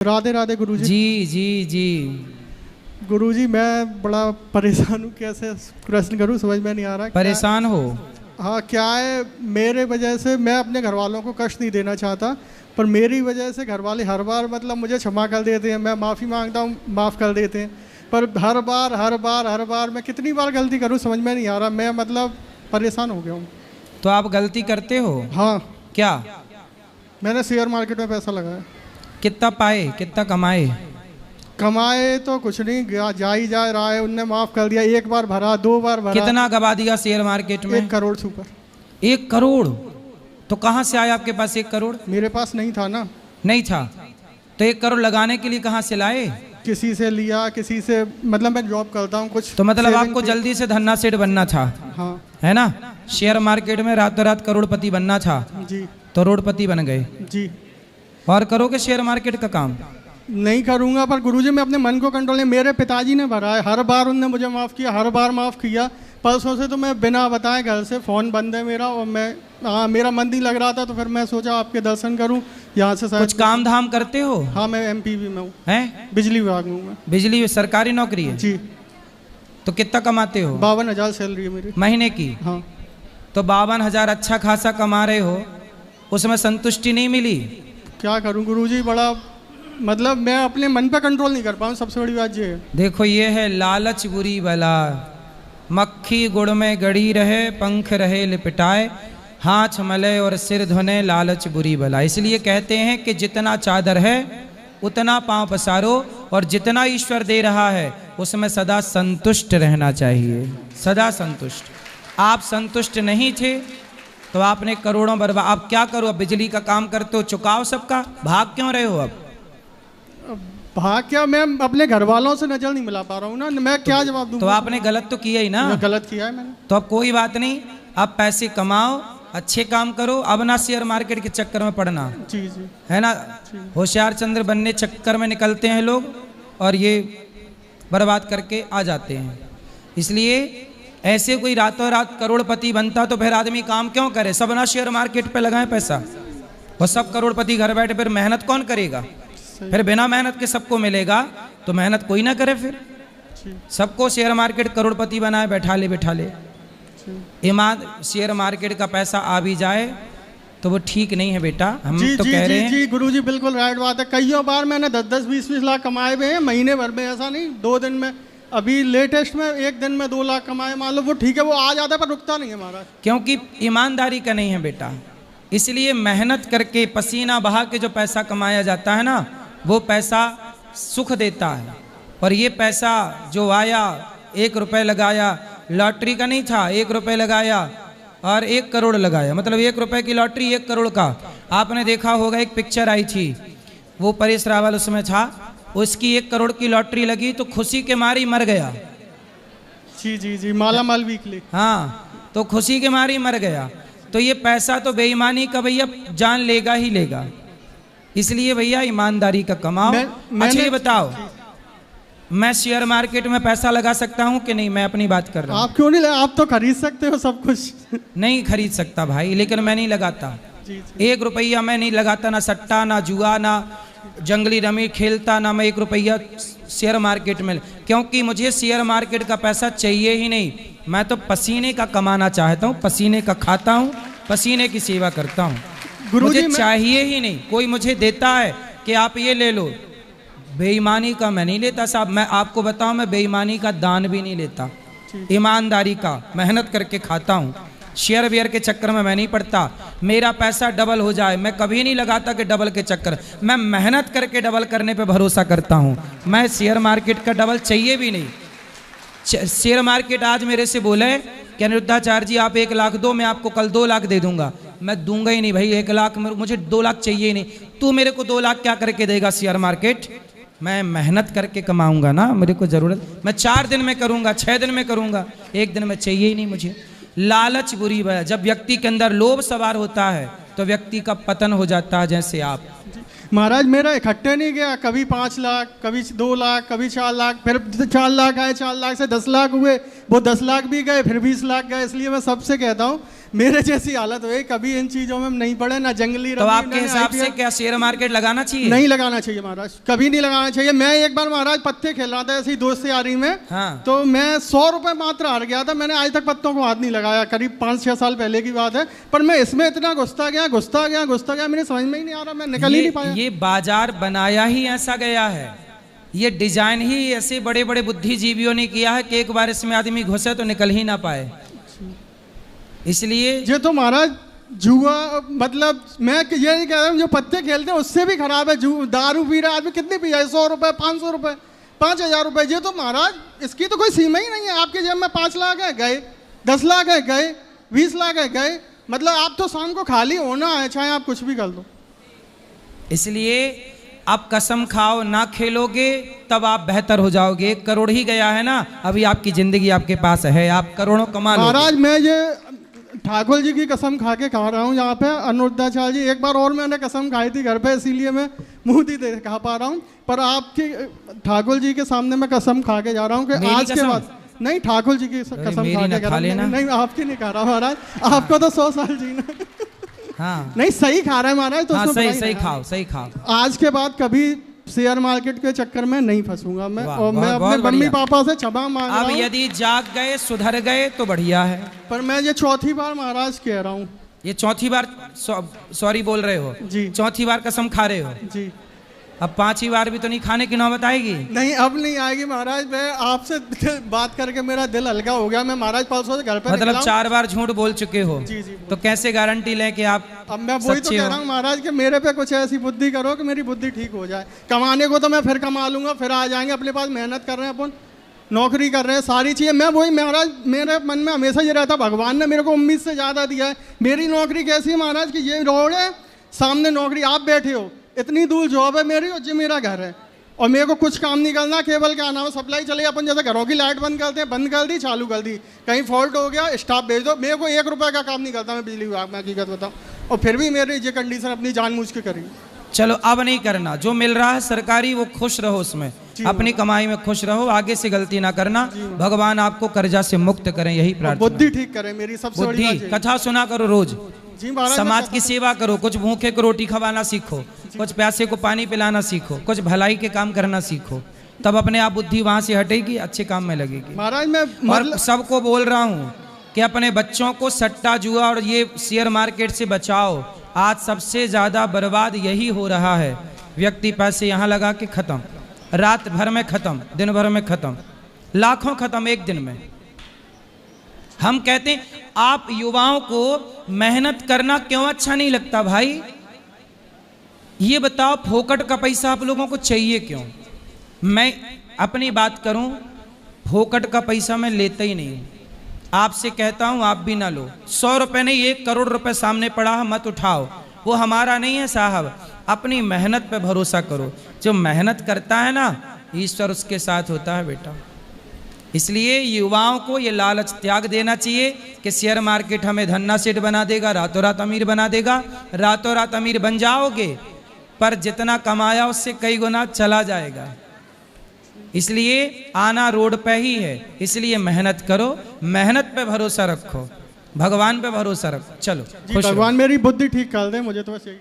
राधे राधे गुरुजी। जी जी जी। गुरुजी मैं बड़ा परेशान हूँ, कैसे प्रश्न करूँ समझ में नहीं आ रहा। परेशान हो? हाँ, क्या है मेरे वजह से, मैं अपने घर वालों को कष्ट नहीं देना चाहता, पर मेरी वजह से घर वाले हर बार मतलब मुझे क्षमा कर देते हैं, मैं माफ़ी मांगता हूँ माफ़ कर देते हैं, पर हर बार मैं कितनी बार गलती करूँ समझ में नहीं आ रहा। मैं मतलब परेशान हो गया हूँ। तो आप गलती करते हो? हाँ। क्या? मैंने शेयर मार्केट में पैसा लगाया। कितना पाए, कितना कमाए? कमाए तो कुछ नहीं, जा ही जा रहा है, उनने माफ़ कर दिया, एक बार भरा, दो बार भरा। कितना गवा दिया शेयर मार्केट में? 1 करोड़ से ऊपर। 1 करोड़? तो कहाँ से आया आपके पास 1 करोड़? मेरे पास नहीं था ना। नहीं था तो 1 करोड़ लगाने के लिए कहाँ से लाए? किसी से लिया, किसी से, मतलब मैं जॉब करता हूँ कुछ। तो मतलब आपको जल्दी से धन्ना सेठ बनना था? हाँ। है ना? शेयर मार्केट में रातों रात करोड़पति बनना था जी। तो रोडपति बन गए। जी। और करोगे शेयर मार्केट का काम? नहीं करूँगा, पर गुरुजी मैं अपने मन को कंट्रोल नहीं, मेरे पिताजी ने भरा है, हर बार उनने मुझे माफ़ किया, हर बार माफ़ किया। परसों से तो मैं बिना बताए घर से फ़ोन बंद है मेरा, और मैं मेरा मन नहीं लग रहा था, तो फिर मैं सोचा आपके दर्शन करूं यहाँ से। कुछ काम धाम करते हो? हाँ, मैं एमपीवी में हूँ। हैं? बिजली विभाग में हूँ मैं। बिजली सरकारी नौकरी है? जी। तो कितना कमाते हो? 52,000 सैलरी है मेरी महीने की? हाँ। तो 52,000 अच्छा खासा कमा रहे हो, उसमें संतुष्टि नहीं मिली? क्या करूं गुरुजी, बड़ा मतलब मैं अपने मन पे कंट्रोल नहीं कर पाऊँ, सबसे बड़ी बात ये है। देखो ये है लालच बुरी बला, मक्खी गुड़ में गड़ी रहे, पंख रहे लिपटाए, हाथ मले और सिर धुने, लालच बुरी बला। इसलिए कहते हैं कि जितना चादर है उतना पांव पसारो, और जितना ईश्वर दे रहा है उसमें सदा संतुष्ट रहना चाहिए, सदा संतुष्ट। आप संतुष्ट नहीं थे तो आपने करोड़ों बर्बाद। आप क्या करो, अब बिजली का काम करते हो, चुकाओ सबका, भाग क्यों रहे हो? अब भाग क्या, मैं अपने घर वालों से नजर नहीं मिला पा रहा हूँ ना, मैं क्या जवाब दूँ? तो आपने गलत तो किया ही ना। गलत किया है मैंने। तो अब कोई बात नहीं, अब पैसे कमाओ, अच्छे काम करो, अब ना शेयर मार्केट के चक्कर में पड़ना। जी जी। है ना? होशियार चंद्र बनने चक्कर में निकलते हैं लोग और ये बर्बाद करके आ जाते हैं। इसलिए ऐसे कोई रातों रात करोड़पति बनता तो फिर आदमी काम क्यों करे? सब ना शेयर मार्केट पे लगाएं पैसा, और सब करोड़पति घर बैठे, फिर मेहनत कौन करेगा? फिर बिना मेहनत के सबको मिलेगा तो मेहनत कोई ना करे। फिर सबको शेयर मार्केट करोड़पति बनाए, बैठा ले। ईमान शेयर मार्केट का पैसा आ भी जाए तो वो ठीक नहीं है बेटा, हम तो कह रहे हैं। जी गुरुजी बिल्कुल राइट बात है। कईयों बार मैंने 10-10, 20-20 लाख कमाए हुए हैं महीने भर में, ऐसा नहीं 2 दिन में। अभी लेटेस्ट में 1 दिन में 2 लाख कमाए, मान लो, वो ठीक है, वो आ जाता है पर रुकता नहीं है हमारा, क्योंकि ईमानदारी का नहीं है बेटा। इसलिए मेहनत करके पसीना बहा के जो पैसा कमाया जाता है ना, वो पैसा सुख देता है। और ये पैसा जो आया, 1 रुपये लगाया, लॉटरी का नहीं था, 1 रुपये लगाया और 1 करोड़ लगाया, मतलब 1 रुपये की लॉटरी 1 करोड़ का। आपने देखा होगा एक पिक्चर आई थी, वो परेश रावल उसमें था, उसकी 1 करोड़ की लॉटरी लगी तो खुशी के मारी मर गया। जी जी जी, माला माल वीकली। हाँ, तो खुशी के मारी मर गया। तो ये पैसा तो बेईमानी का भैया जान लेगा ही लेगा। इसलिए भैया ईमानदारी का कमाओ। अच्छा ये बताओ, मैं शेयर मार्केट में पैसा लगा सकता हूँ कि नहीं? मैं अपनी बात कर रहा हूँ। आप क्यों नहीं, आप तो खरीद सकते हो सब कुछ। नहीं खरीद सकता भाई, लेकिन मैं नहीं लगाता। 1 रुपया मैं नहीं लगाता, ना सट्टा, ना जुआ, ना जंगली रमी खेलता, ना मैं 1 रुपया शेयर मार्केट में, क्योंकि मुझे शेयर मार्केट का पैसा चाहिए ही नहीं। मैं तो पसीने का कमाना चाहता हूँ, पसीने का खाता हूँ, पसीने की सेवा करता हूँ। मुझे चाहिए ही नहीं। कोई मुझे देता है कि आप ये ले लो, बेईमानी का मैं नहीं लेता साहब। मैं आपको बताऊं, मैं बेईमानी का दान भी नहीं लेता, ईमानदारी का मेहनत करके खाता हूँ। शेयर वेयर के चक्कर में मैं नहीं पड़ता। मेरा पैसा डबल हो जाए, मैं कभी नहीं लगाता कि डबल के चक्कर, मैं मेहनत करके डबल करने पे भरोसा करता हूँ। मैं शेयर मार्केट का डबल चाहिए भी नहीं। शेयर मार्केट आज मेरे से बोले कि अनिरुद्धाचार्य जी आप 1 लाख दो, मैं आपको कल 2 लाख दे दूंगा। मैं दूंगा ही नहीं भाई 1 लाख, मुझे 2 लाख चाहिए ही नहीं। तू मेरे को 2 लाख क्या करके देगा शेयर मार्केट? मैं मेहनत करके कमाऊंगा ना, मेरे को जरूरत, मैं 4 दिन में करूंगा, 6 दिन में करूंगा, 1 दिन में चाहिए ही नहीं मुझे। लालच बुरी है। जब व्यक्ति के अंदर लोभ सवार होता है तो व्यक्ति का पतन हो जाता है। जैसे आप महाराज, मेरा इकट्ठे नहीं गया, कभी 5 लाख, कभी 2 लाख, कभी 4 लाख, फिर 4 लाख आए, 4 लाख से 10 लाख हुए, वो 10 लाख भी गए, फिर 20 लाख गए। इसलिए मैं सबसे कहता हूँ मेरे जैसी हालत हुई, कभी इन चीजों में नहीं पड़े, ना जंगली तो रमी, आपके ना हिसाब IPL। से क्या शेयर मार्केट लगाना चाहिए? नहीं लगाना चाहिए महाराज, कभी नहीं लगाना चाहिए। मैं एक बार महाराज पत्ते खेल रहा था ऐसी दोस्त यारी में, हाँ। तो मैं 100 रुपए मात्र हार गया था। मैंने आज तक पत्तों को हाथ नहीं लगाया, करीब 5-6 साल पहले की बात है। पर मैं इसमें इतना घुसता गया, मेरे समझ में ही नहीं आ रहा, मैं निकल ही नहीं पाया। ये बाजार बनाया ही ऐसा गया है, ये डिजाइन ही ऐसे बड़े बड़े बुद्धिजीवियों ने किया है कि एक बार इसमें आदमी घुसे तो निकल ही ना पाए। इसलिए ये तो महाराज जुआ, मतलब मैं ये नहीं कह रहा हूँ, जो पत्ते खेलते हैं उससे भी खराब है। दारू पी रहा आदमी कितनी पी जाए, 100 रुपए, 500 रुपए, 5000 रुपए, ये तो महाराज इसकी तो कोई सीमा ही नहीं है। आपके जेब में 5 लाख है गए, 10 लाख है गए, 20 लाख है गए, मतलब आप तो शाम को खाली होना है, चाहे आप कुछ भी कर दो। इसलिए आप कसम खाओ, ना खेलोगे तब आप बेहतर हो जाओगे। 1 करोड़ ही गया है ना, अभी आपकी जिंदगी आपके पास है, आप करोड़ों कमा लोगे। महाराज मैं ये ठाकुर जी की कसम खा के खा रहा हूँ यहाँ पे, अनुरुद्धाचार्य जी, एक बार और मैंने कसम खाई थी घर पे, इसीलिए मैं मुंह नहीं खा पा रहा हूँ। पर आपकी ठाकुर जी के सामने मैं कसम खा के जा रहा हूँ कि आज के बाद नहीं, ठाकुर जी की कसम खा के खा लेना। नहीं, आपकी नहीं खा रहा महाराज, आपको तो 100 साल जीना। हाँ नहीं, सही खा रहा है महाराज, तो हाँ, सही खाओ। आज के बाद कभी शेयर मार्केट के चक्कर में नहीं फंसूंगा मैं, और मैं अपने मम्मी पापा से क्षमा मांग रहा हूं। अब यदि जाग गए, सुधर गए तो बढ़िया है। पर मैं ये चौथी बार महाराज कह रहा हूँ, ये चौथी बार सॉरी बोल रहे हो जी, चौथी बार कसम खा रहे हो जी। अब 5वीं बार भी तो नहीं खाने की नौबत आएगी? नहीं, अब नहीं आएगी महाराज। मैं आपसे बात करके मेरा दिल हल्का हो गया। मैं महाराज परसों से घर पे मतलब 4 बार झूठ बोल चुके हो? जी जी। तो कैसे गारंटी लें कि आप अब मैं वही तो कह रहा हूँ महाराज कि मेरे पे कुछ ऐसी बुद्धि करो कि मेरी बुद्धि ठीक हो जाए। कमाने को तो मैं फिर कमा लूंगा, फिर आ जाएंगे अपने पास, मेहनत कर रहे हैं अपन, नौकरी कर रहे हैं, सारी चीज़ें। मैं वही महाराज, मेरे मन में हमेशा ये रहता, भगवान ने मेरे को उम्मीद से ज़्यादा दिया है। मेरी नौकरी कैसी है महाराज कि ये रोड है, सामने नौकरी, आप बैठे हो, इतनी दूर जॉब है मेरी, और ये मेरा घर है, और मेरे को कुछ काम नहीं करना, केवल क्या नाम है, सप्लाई चले। अपन जैसे घरों की लाइट बंद करते हैं, बंद कर दी, चालू कर दी, कहीं फॉल्ट हो गया, स्टाफ भेज दो। मेरे को 1 रुपये का काम नहीं करता मैं बिजली विभाग में, हकीकत बताऊँ, और फिर भी मेरी ये कंडीशन अपनी जानबूझ के करी। चलो अब नहीं करना, जो मिल रहा है सरकारी वो खुश रहो, उसमें अपनी कमाई में खुश रहो, आगे से गलती ना करना। भगवान आपको कर्जा से मुक्त करें, यही प्रार्थना। बुद्धि ठीक करें मेरी, सबसे बड़ी बात। कथा सुना करो रोज, जी समाज की सेवा करो, कुछ भूखे को रोटी खवाना सीखो, कुछ प्यासे को पानी पिलाना सीखो, कुछ भलाई के काम करना सीखो, तब अपने आप बुद्धि वहां से हटेगी, अच्छे काम में लगेगी। महाराज मैं और सबको बोल रहा हूँ कि अपने बच्चों को सट्टा जुआ और ये शेयर मार्केट से बचाओ। आज सबसे ज्यादा बर्बाद यही हो रहा है। व्यक्ति पैसे यहाँ लगा के खत्म, रात भर में खत्म, दिन भर में खत्म, लाखों खत्म एक दिन में। हम कहते हैं आप युवाओं को मेहनत करना क्यों अच्छा नहीं लगता भाई? ये बताओ, फोकट का पैसा आप लोगों को चाहिए क्यों? मैं अपनी बात करूं, फोकट का पैसा मैं लेता ही नहीं हूं। आपसे कहता हूं आप भी ना लो। 100 रुपए नहीं, 1 करोड़ रुपए सामने पड़ा है, मत उठाओ, वो हमारा नहीं है साहब। अपनी मेहनत पे भरोसा करो, जो मेहनत करता है ना, ईश्वर उसके साथ होता है बेटा। इसलिए युवाओं को ये लालच त्याग देना चाहिए कि शेयर मार्केट हमें धन्ना सेठ बना देगा, रातों रात अमीर बना देगा। रातों रात अमीर बन जाओगे, पर जितना कमाया उससे कई गुना चला जाएगा। इसलिए आना रोड पे ही है, इसलिए मेहनत करो, मेहनत पे भरोसा रखो, भगवान पे भरोसा रखो। चलो, भगवान मेरी बुद्धि ठीक कर दे, मुझे तो बस यही